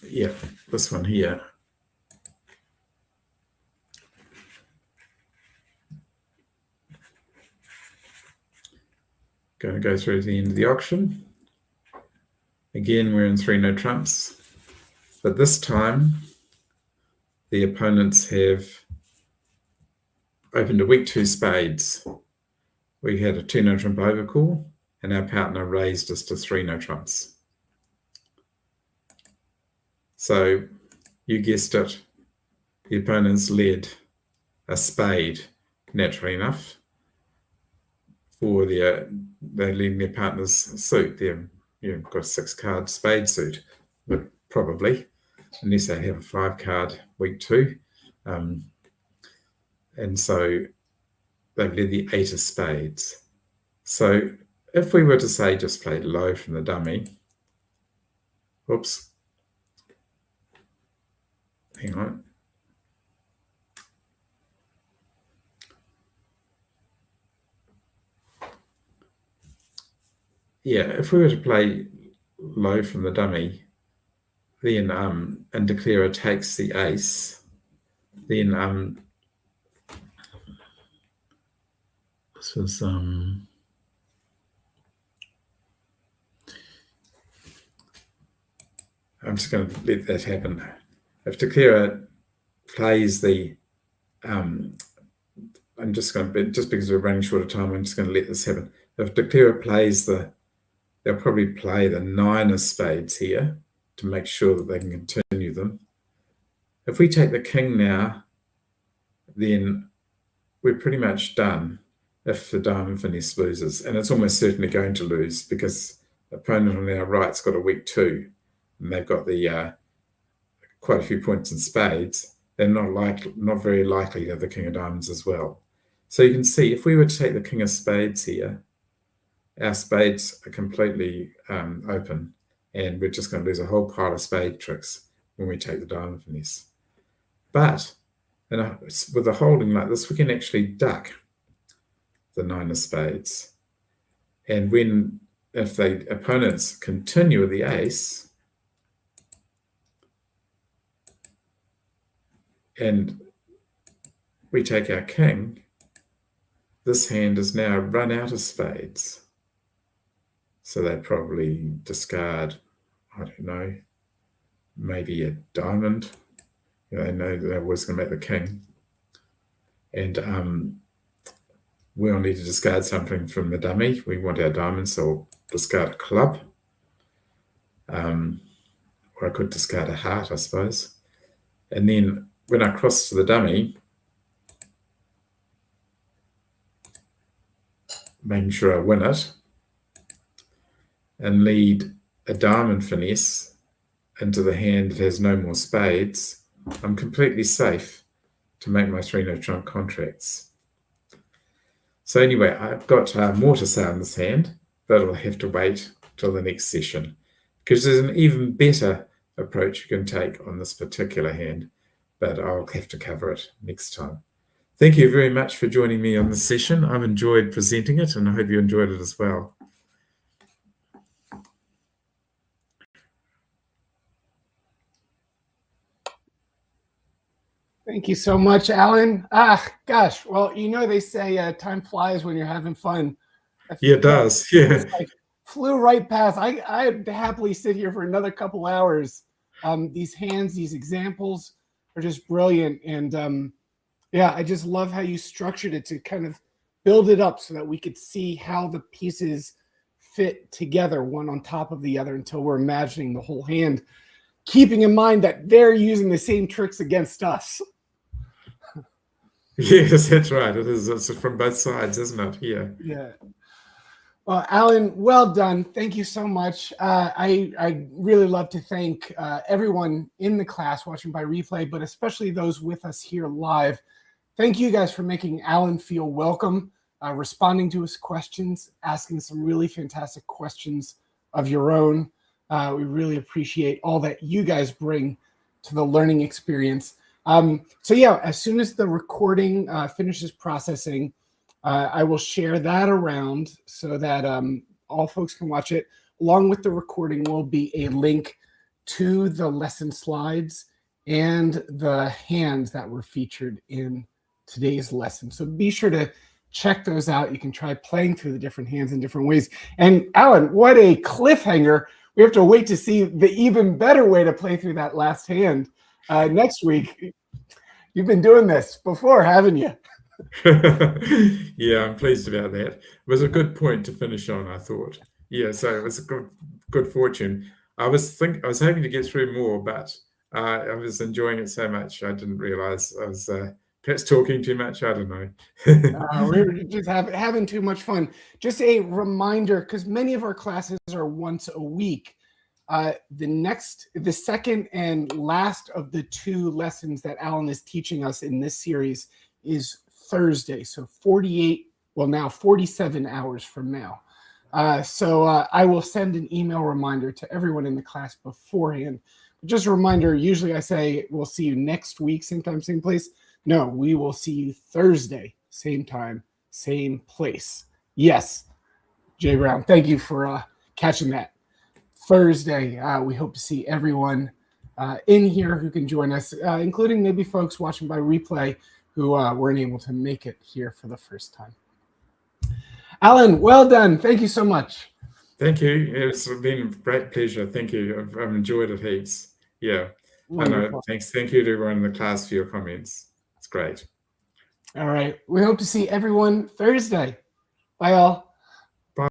Yeah, this one here. Going to go through to the end of the auction. Again, we're in 3 no trumps, but this time the opponents have opened a weak 2 spades. We had a 2 no trump overcall, and our partner raised us to 3 no trumps. So you guessed it, the opponents led a spade, naturally enough, for they lead their partner's suit. You've got a 6-card spade suit, but probably, unless they have a 5-card weak 2. And so they've led the 8 of spades. So if we were to say just play low from the dummy, oops, hang on. Yeah, if we were to play low from the dummy, then and declare takes the ace, then this was I'm just going to let that happen. If declare plays the I'm just going to, just because we're running short of time, I'm just going to let this happen. If declare plays they'll probably play the 9 of spades here to make sure that they can continue them. If we take the king now, then we're pretty much done if the diamond finesse loses. And it's almost certainly going to lose because the opponent on our right's got a weak 2, and they've got the quite a few points in spades. They're not very likely to have the king of diamonds as well. So you can see if we were to take the king of spades here, our spades are completely open, and we're just going to lose a whole pile of spade tricks when we take the diamond finesse. But with a holding like this, we can actually duck the 9 of spades. And if the opponents continue with the ace, and we take our king, this hand is now run out of spades. So they'd probably discard, I don't know, maybe a diamond. They know that they're always going to make the king. And we'll need to discard something from the dummy. We want our diamond, so we'll discard a club. Or I could discard a heart, I suppose. And then when I cross to the dummy, making sure I win it, and lead a diamond finesse into the hand that has no more spades, I'm completely safe to make my 3 no trump contracts. So anyway, I've got more to say on this hand, but I'll have to wait till the next session because there's an even better approach you can take on this particular hand, but I'll have to cover it next time. Thank you very much for joining me on this session. I've enjoyed presenting it, and I hope you enjoyed it as well. Thank you so much, Alan. Gosh, well, they say time flies when you're having fun. Yeah, it does. Yeah, like flew right past. I'd happily sit here for another couple hours. These hands, these examples are just brilliant, and yeah, I just love how you structured it to kind of build it up so that we could see how the pieces fit together, one on top of the other, until we're imagining the whole hand, keeping in mind that they're using the same tricks against us. Yes, that's right. It is. It's from both sides, isn't it? Yeah. Yeah. Well, Alan, well done. Thank you so much. I really love to thank everyone in the class watching by replay, but especially those with us here live. Thank you guys for making Alan feel welcome, responding to his questions, asking some really fantastic questions of your own. We really appreciate all that you guys bring to the learning experience. So yeah, as soon as the recording finishes processing, I will share that around so that all folks can watch it. Along with the recording will be a link to the lesson slides and the hands that were featured in today's lesson. So be sure to check those out. You can try playing through the different hands in different ways. And Alan, what a cliffhanger. We have to wait to see the even better way to play through that last hand next week. You've been doing this before, haven't you? Yeah, I'm pleased about that. It was a good point to finish on, I thought. Yeah, so it was a good fortune. I was hoping to get through more, but I was enjoying it so much I didn't realize I was perhaps talking too much. I don't know. We're just having too much fun. Just a reminder, because many of our classes are once a week. The second and last of the 2 lessons that Alan is teaching us in this series is Thursday. So 47 hours from now. So I will send an email reminder to everyone in the class beforehand. Just a reminder, usually I say we'll see you next week, same time, same place. No, we will see you Thursday, same time, same place. Yes, Jay Brown, thank you for catching that. Thursday, we hope to see everyone in here who can join us, including maybe folks watching by replay who weren't able to make it here for the first time. Alan, well done. Thank you so much. Thank you. It's been a great pleasure. Thank you. I've enjoyed it heaps. Yeah. Wonderful. Thanks. Thank you to everyone in the class for your comments. It's great. All right. We hope to see everyone Thursday. Bye, all.